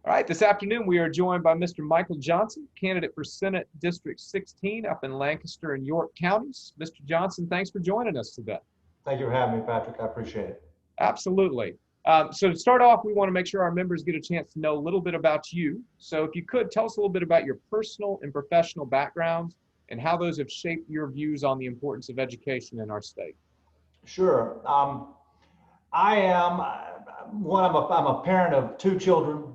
All right, this afternoon we are joined by Mr. Michael Johnson, candidate for Senate District 16 up in Lancaster and York Counties. Mr. Johnson, thanks for joining us today. Thank you for having me, Patrick. I appreciate it. Absolutely. So to start off, we want to make sure our members get a chance to know a little bit about you. So if you could, tell us a little bit about your personal and professional backgrounds and how those have shaped your views on the importance of education in our state. Sure. I'm a parent of two children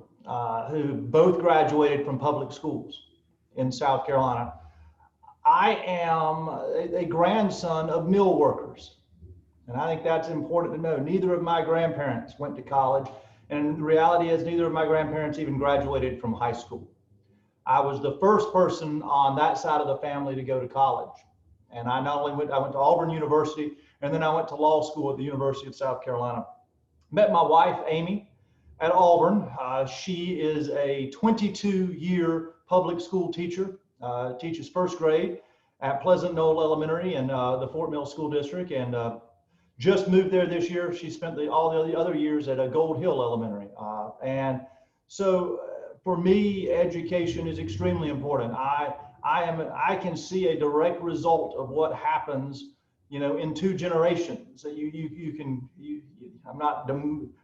who both graduated from public schools in South Carolina. I am a grandson of mill workers. And I think that's important to know. Neither of my grandparents went to college. And the reality is neither of my grandparents even graduated from high school. I was the first person on that side of the family to go to college. And I went to Auburn University, and then I went to law school at the University of South Carolina. Met my wife, Amy, at Auburn. She is a 22-year public school teacher, teaches first grade at Pleasant Knoll Elementary in the Fort Mill School District, and just moved there this year. She spent all the other years at Gold Hill Elementary. And so for me, education is extremely important. I can see a direct result of what happens, in two generations. I'm not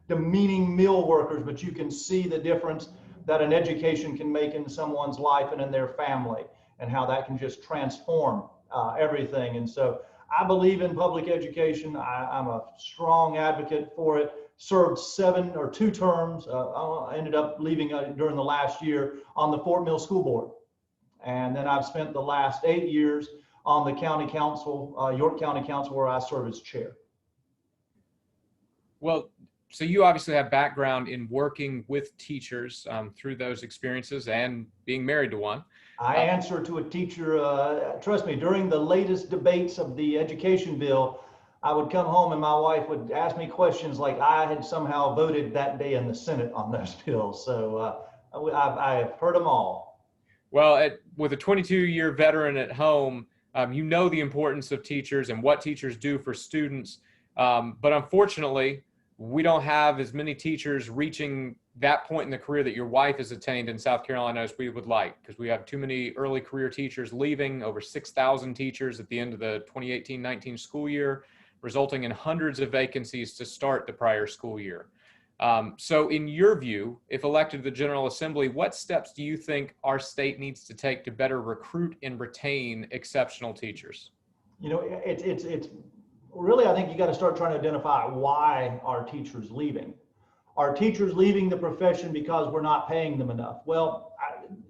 demeaning mill workers, but you can see the difference that an education can make in someone's life and in their family, and how that can just transform everything. And so I believe in public education. I'm a strong advocate for it. Served 2 terms. I ended up leaving during the last year on the Fort Mill School Board. And then I've spent the last 8 years on the county council, York County Council, where I serve as chair. Well, so you obviously have background in working with teachers through those experiences and being married to one. I answer to a teacher, trust me, during the latest debates of the education bill, I would come home and my wife would ask me questions like I had somehow voted that day in the Senate on those bills. So I've heard them all. Well, with a 22-year veteran at home, you know the importance of teachers and what teachers do for students. But unfortunately, we don't have as many teachers reaching that point in the career that your wife has attained in South Carolina as we would like, because we have too many early career teachers leaving, over 6,000 teachers at the end of the 2018-19 school year, resulting in hundreds of vacancies to start the prior school year. So in your view, if elected to the General Assembly, what steps do you think our state needs to take to better recruit and retain exceptional teachers? It's really, I think you got to start trying to identify why are teachers leaving. Are teachers leaving the profession because we're not paying them enough? Well,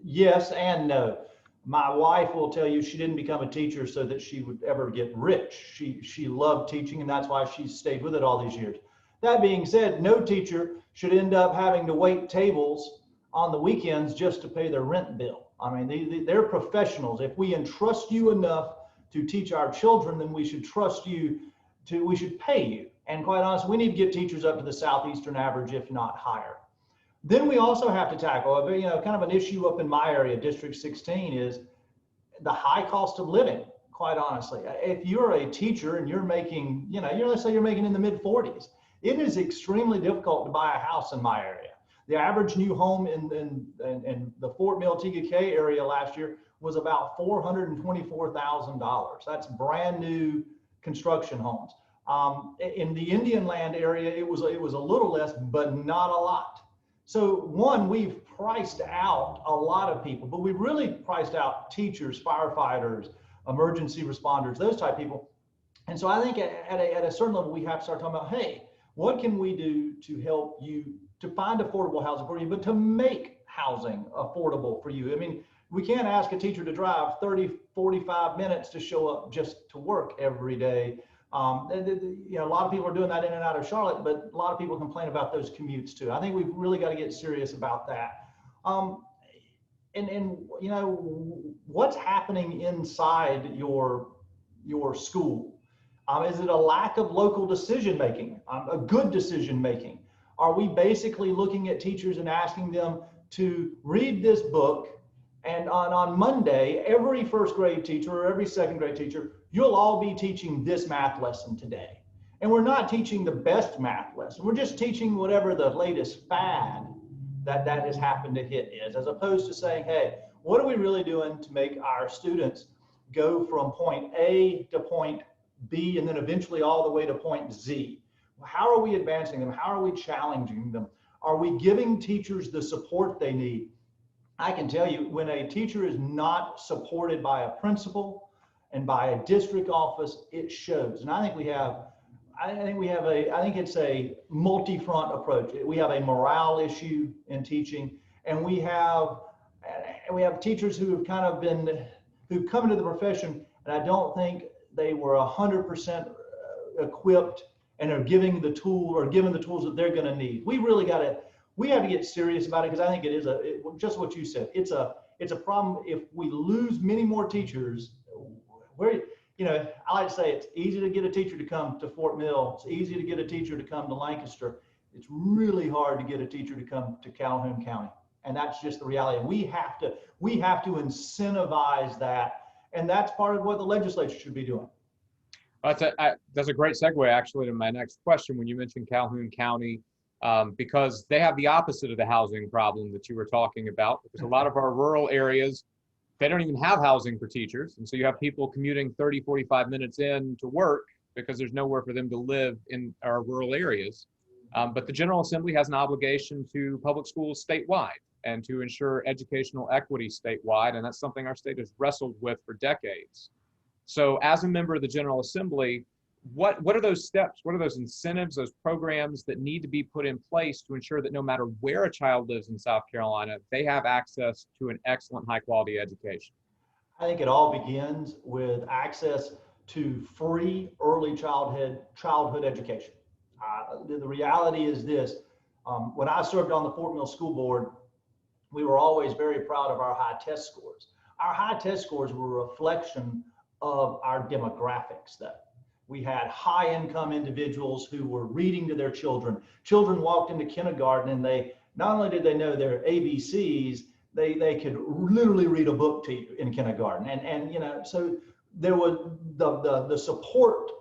yes and no. My wife will tell you she didn't become a teacher so that she would ever get rich. She loved teaching, and that's why she stayed with it all these years. That being said, no teacher should end up having to wait tables on the weekends just to pay their rent bill. I mean, they're professionals. If we entrust you enough to teach our children, then we should we should pay you. And quite honestly, we need to get teachers up to the Southeastern average, if not higher. Then we also have to tackle, kind of an issue up in my area, District 16, is the high cost of living, quite honestly. If you're a teacher and you're making, let's say you're making in the mid 40s, it is extremely difficult to buy a house in my area. The average new home in the Fort Mill TKK area last year was about $424,000. That's brand new construction homes. In the Indian Land area, it was a little less, but not a lot. So one, we've priced out a lot of people, but we really priced out teachers, firefighters, emergency responders, those type of people. And so I think at a certain level, we have to start talking about, hey, what can we do to help you to find affordable housing for you, but to make housing affordable for you? I mean, we can't ask a teacher to drive 30, 45 minutes to show up just to work every day. A lot of people are doing that in and out of Charlotte, but a lot of people complain about those commutes too. I think we've really got to get serious about that. What's happening inside your school? Is it a lack of local decision making, a good decision making? Are we basically looking at teachers and asking them to read this book, and on Monday, every first grade teacher or every second grade teacher, you'll all be teaching this math lesson today. And we're not teaching the best math lesson. We're just teaching whatever the latest fad that has happened to hit is, as opposed to saying, hey, what are we really doing to make our students go from point A to point B and then eventually all the way to point Z? How are we advancing them? How are we challenging them? Are we giving teachers the support they need? I can tell you, when a teacher is not supported by a principal and by a district office, it shows. And I think it's a multi-front approach. We have a morale issue in teaching, and we have teachers who have who've come into the profession, and I don't think they were 100% equipped and are given the tools that they're going to need. We have to get serious about it, because I think it is just what you said. It's a problem. If we lose many more teachers, I like to say it's easy to get a teacher to come to Fort Mill. It's easy to get a teacher to come to Lancaster. It's really hard to get a teacher to come to Calhoun County. And that's just the reality. We have to incentivize that. And that's part of what the legislature should be doing. That's a great segue actually to my next question when you mentioned Calhoun County, because they have the opposite of the housing problem that you were talking about, because a lot of our rural areas, they don't even have housing for teachers. And so you have people commuting 30, 45 minutes in to work because there's nowhere for them to live in our rural areas. But the General Assembly has an obligation to public schools statewide and to ensure educational equity statewide. And that's something our state has wrestled with for decades. So as a member of the General Assembly, what are those steps? What are those incentives, those programs that need to be put in place to ensure that no matter where a child lives in South Carolina, they have access to an excellent, high quality education? I think it all begins with access to free early childhood education. The reality is this: when I served on the Fort Mill School Board, we were always very proud of our high test scores. Our high test scores were a reflection of our demographics, though. We had high income individuals who were reading to their children. Children walked into kindergarten and they not only did they know their ABCs, they could literally read a book to you in kindergarten. And so there was the support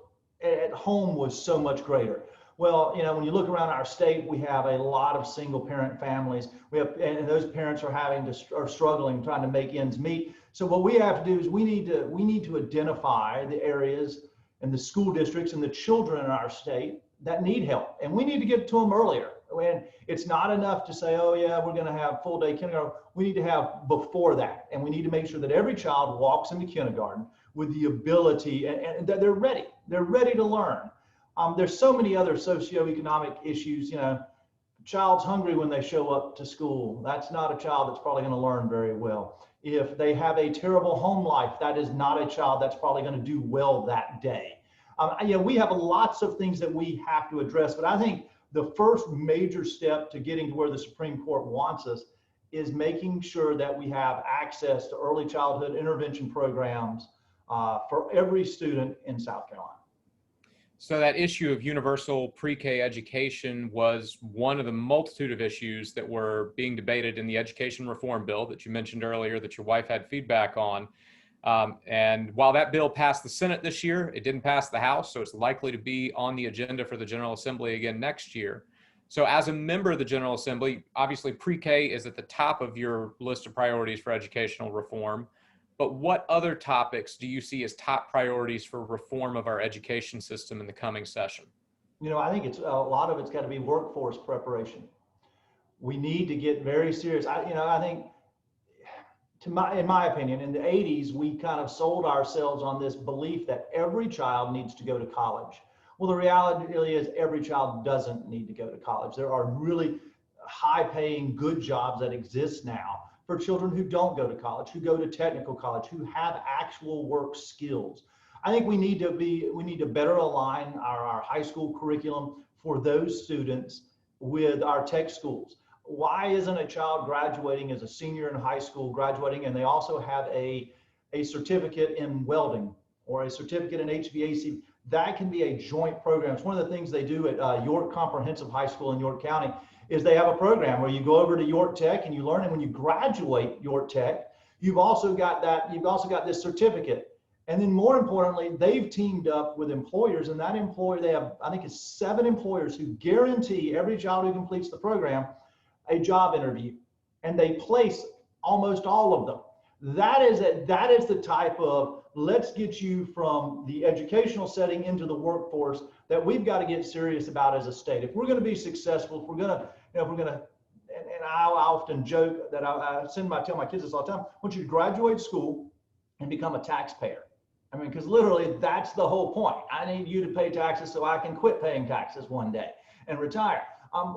at home was so much greater. Well, when you look around our state, we have a lot of single parent families. And those parents are struggling, trying to make ends meet. So what we have to do is we need to identify the areas and the school districts and the children in our state that need help. And we need to get to them earlier. When it's not enough to say, oh yeah, we're going to have full day kindergarten. We need to have before that. And we need to make sure that every child walks into kindergarten with the ability and that they're ready. They're ready to learn. There's so many other socioeconomic issues. Child's hungry when they show up to school. That's not a child that's probably going to learn very well. If they have a terrible home life, that is not a child that's probably going to do well that day. We have lots of things that we have to address, but I think the first major step to getting to where the Supreme Court wants us is making sure that we have access to early childhood intervention programs for every student in South Carolina. So that issue of universal pre-K education was one of the multitude of issues that were being debated in the education reform bill that you mentioned earlier that your wife had feedback on. And while that bill passed the Senate this year, it didn't pass the House, so it's likely to be on the agenda for the General Assembly again next year. So as a member of the General Assembly, obviously pre-K is at the top of your list of priorities for educational reform. But what other topics do you see as top priorities for reform of our education system in the coming session? I think a lot of it's got to be workforce preparation. We need to get very serious. I think, in my opinion, in the 80s, we kind of sold ourselves on this belief that every child needs to go to college. Well, the reality really is every child doesn't need to go to college. There are really high-paying, good jobs that exist now for children who don't go to college, who go to technical college, who have actual work skills. I think we need to better align our high school curriculum for those students with our tech schools. Why isn't a child graduating as a senior in high school, graduating, and they also have a certificate in welding or a certificate in HVAC? That can be a joint program. It's one of the things they do at York Comprehensive High School in York County is they have a program where you go over to York Tech and you learn, and when you graduate York Tech, you've also got this certificate. And then more importantly, they've teamed up with employers, and that employer, they have, I think it's 7 employers who guarantee every child who completes the program a job interview, and they place almost all of them. That is the type of, let's get you from the educational setting into the workforce that we've got to get serious about as a state. If we're going to be successful, if we're going to, and I often joke that I tell my kids this all the time, I want you to graduate school and become a taxpayer. I mean, because literally that's the whole point. I need you to pay taxes so I can quit paying taxes one day and retire.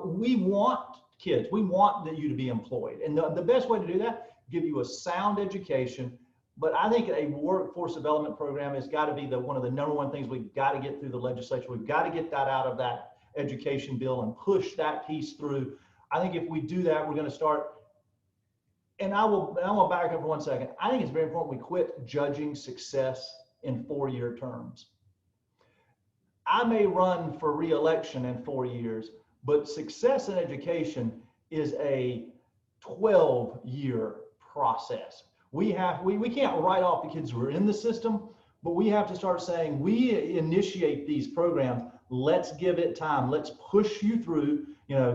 We want kids, we want you to be employed. And the best way to do that, give you a sound education. But I think a workforce development program has got to be one of the number one things we've got to get through the legislature. We've got to get that out of that education bill and push that piece through. I think if we do that, we're going to start. And I'm going to back up for 1 second. I think it's very important we quit judging success in 4-year terms. I may run for re-election in 4 years, but success in education is a 12-year process. We can't write off the kids who are in the system, but we have to start saying, we initiate these programs, let's give it time. Let's push you through,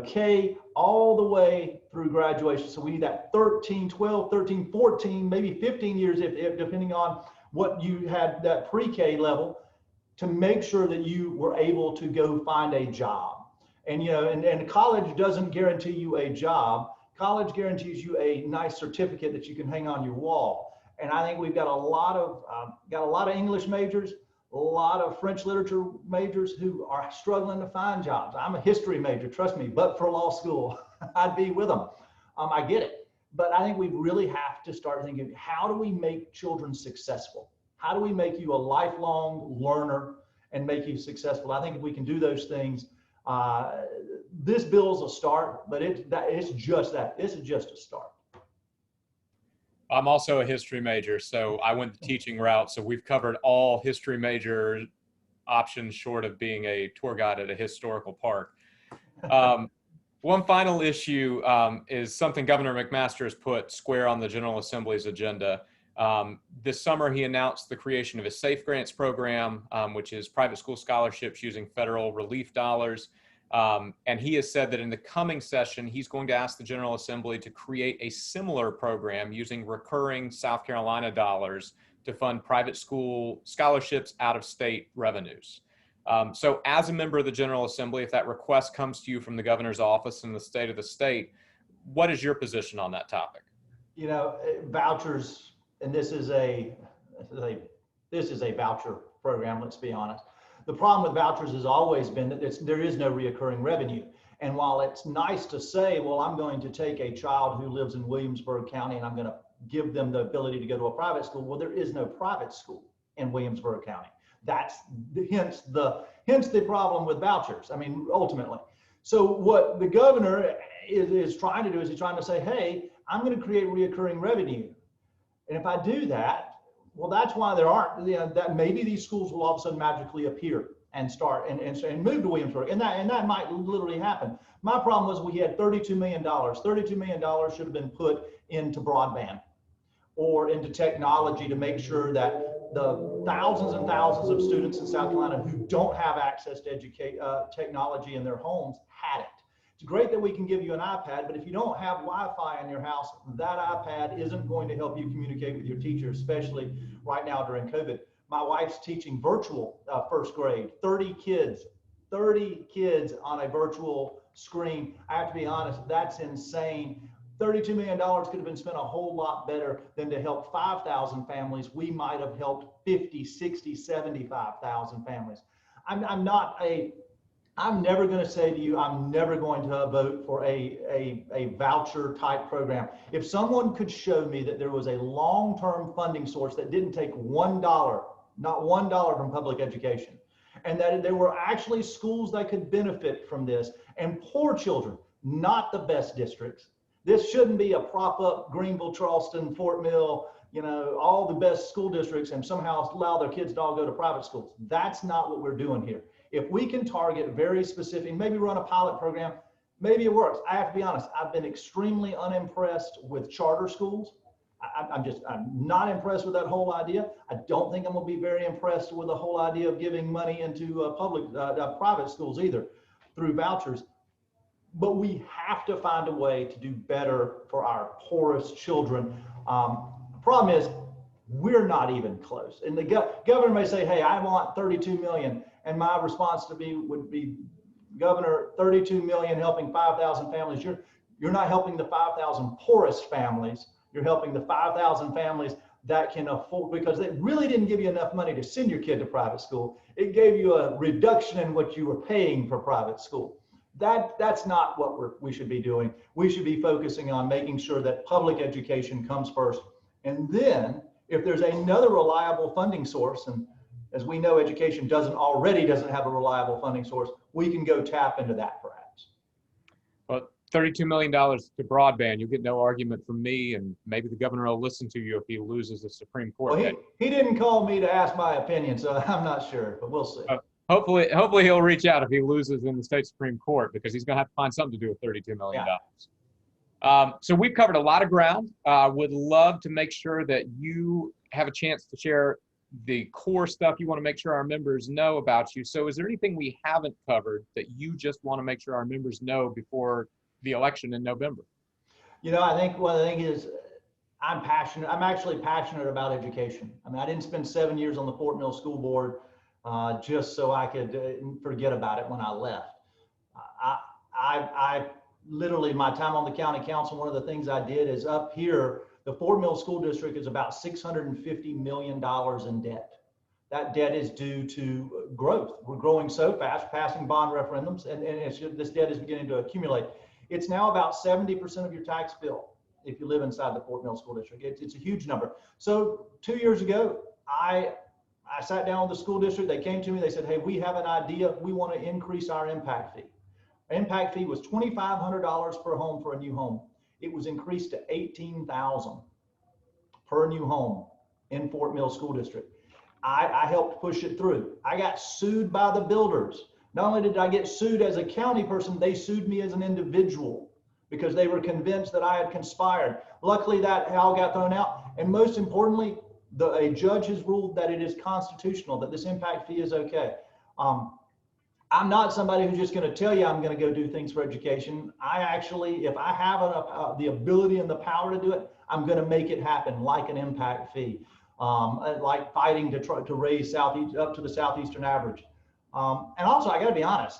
K all the way through graduation. So we need that 13, 12, 13, 14, maybe 15 years, if depending on what you had, that pre-K level, to make sure that you were able to go find a job. And, and college doesn't guarantee you a job. College guarantees you a nice certificate that you can hang on your wall. And I think we've got a lot of English majors, a lot of French literature majors who are struggling to find jobs. I'm a history major, trust me, but for law school, I'd be with them. I get it. But I think we really have to start thinking, how do we make children successful? How do we make you a lifelong learner and make you successful? I think if we can do those things, this bill's a start, but it's just that. This is just a start. I'm also a history major, so I went the teaching route. So we've covered all history major options short of being a tour guide at a historical park. One final issue is something Governor McMaster has put square on the General Assembly's agenda. This summer, he announced the creation of a Safe Grants program, which is private school scholarships using federal relief dollars. And he has said that in the coming session, he's going to ask the General Assembly to create a similar program using recurring South Carolina dollars to fund private school scholarships out of state revenues. So as a member of the General Assembly, if that request comes to you from the governor's office in the state of the state, what is your position on that topic? Vouchers, and this is a voucher program, let's be honest. The problem with vouchers has always been that there is no reoccurring revenue. And while it's nice to say, well, I'm going to take a child who lives in Williamsburg County and I'm going to give them the ability to go to a private school, well, there is no private school in Williamsburg County. That's hence the problem with vouchers. I mean, ultimately. So what the governor is trying to do is he's trying to say, hey, I'm going to create reoccurring revenue. And if I do that, well, that's why there aren't, that maybe these schools will all of a sudden magically appear and start and move to Williamsburg. And that might literally happen. My problem was we had $32 million. $32 million should have been put into broadband or into technology to make sure that the thousands and thousands of students in South Carolina who don't have access to technology in their homes had it. It's great that we can give you an iPad, but if you don't have Wi-Fi in your house, that iPad isn't going to help you communicate with your teacher, especially right now during COVID. My wife's teaching virtual first grade, 30 kids on a virtual screen. I have to be honest, that's insane. $32 million could have been spent a whole lot better than to help 5,000 families. We might have helped 50, 60, 75,000 families. I'm never going to say to you, I'm never going to vote for a voucher type program. If someone could show me that there was a long-term funding source that didn't take $1, not $1 from public education, and that there were actually schools that could benefit from this, and poor children, not the best districts. This shouldn't be a prop up Greenville, Charleston, Fort Mill, all the best school districts and somehow allow their kids to all go to private schools. That's not what we're doing here. If we can target very specific, maybe run a pilot program, maybe it works. I have to be honest, I've been extremely unimpressed with charter schools. I'm not impressed with that whole idea. I don't think I'm gonna be very impressed with the whole idea of giving money into private schools either through vouchers. but we have to find a way to do better for our poorest children. The problem is we're not even close. And the governor may say, hey, I want 32 million. And my response to me would be, Governor, 32 million helping 5,000 families. You're not helping the 5,000 poorest families. You're helping the 5,000 families that can afford, because they really didn't give you enough money to send your kid to private school. It gave you a reduction in what you were paying for private school. That's not what we should be doing. We should be focusing on making sure that public education comes first. And then if there's another reliable funding source, and as we know, education doesn't have a reliable funding source, we can go tap into that perhaps. Well, $32 million to broadband, you'll get no argument from me, and maybe the governor will listen to you if he loses the Supreme Court. Well, he didn't call me to ask my opinion, so I'm not sure, but we'll see. Hopefully he'll reach out if he loses in the state Supreme Court, because he's going to have to find something to do with $32 million. Yeah. So we've covered a lot of ground. Would love to make sure that you have a chance to share the core stuff you want to make sure our members know about you. So is there anything we haven't covered that you just want to make sure our members know before the election in November? You know, I think one thing is I'm passionate. I'm actually passionate about education. I mean, I didn't spend 7 years on the Fort Mill School Board just so I could forget about it when I left. I literally, my time on the county council, one of the things I did is up here, the Fort Mill School District is about $650 million in debt. That debt is due to growth. We're growing so fast, passing bond referendums, and this debt is beginning to accumulate. It's now about 70% of your tax bill if you live inside the Fort Mill School District. It's a huge number. So 2 years ago, I sat down with the school district. They came to me, they said, hey, we have an idea. We want to increase our impact fee. Our impact fee was $2,500 per home for a new home. It was increased to $18,000 per new home in Fort Mill School District. I helped push it through. I got sued by the builders. Not only did I get sued as a county person, they sued me as an individual because they were convinced that I had conspired. Luckily, that all got thrown out. And most importantly, a judge has ruled that it is constitutional, that this impact fee is okay. I'm not somebody who's just going to tell you I'm going to go do things for education. I actually, if I have the ability and the power to do it, I'm going to make it happen, like an impact fee, like fighting to try to raise up to the southeastern average. And also, I got to be honest.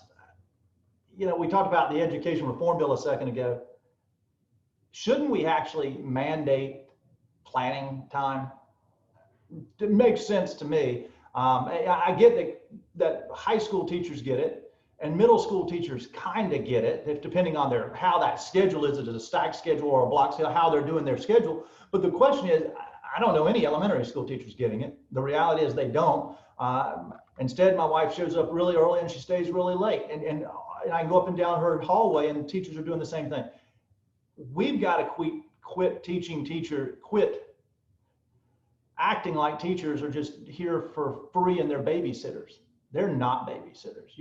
You know, we talked about the education reform bill a second ago. Shouldn't we actually mandate planning time? It makes sense to me. I get that high school teachers get it, and middle school teachers kind of get it, depending on how that schedule is. Is it a stacked schedule or a block schedule, how they're doing their schedule? But the question is, I don't know any elementary school teachers getting it. The reality is they don't. Instead, my wife shows up really early and she stays really late. And I can go up and down her hallway and teachers are doing the same thing. We've got to quit acting like teachers are just here for free and they're babysitters. They're not babysitters.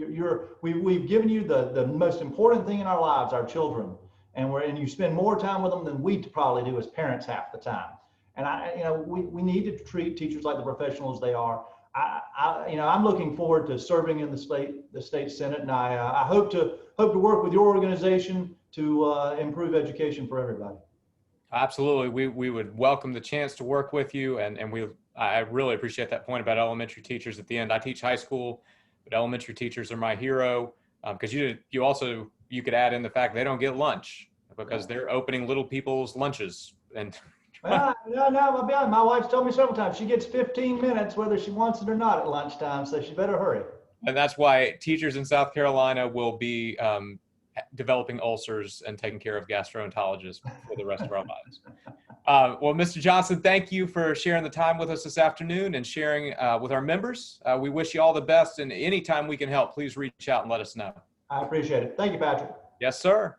We've given you the most important thing in our lives, our children, and you spend more time with them than we probably do as parents half the time. And we need to treat teachers like the professionals they are. I'm looking forward to serving in the state Senate, and I hope to work with your organization to improve education for everybody. Absolutely. We would welcome the chance to work with you. And I really appreciate that point about elementary teachers at the end. I teach high school, but elementary teachers are my hero because you could add in the fact they don't get lunch because they're opening little people's lunches. And no, I'll be honest. My wife's told me several times she gets 15 minutes whether she wants it or not at lunchtime, so she better hurry. And that's why teachers in South Carolina will be developing ulcers and taking care of gastroenterologists for the rest of our lives. Well, Mr. Johnson, thank you for sharing the time with us this afternoon and sharing with our members. We wish you all the best, and anytime we can help, please reach out and let us know. I appreciate it. Thank you, Patrick. Yes, sir.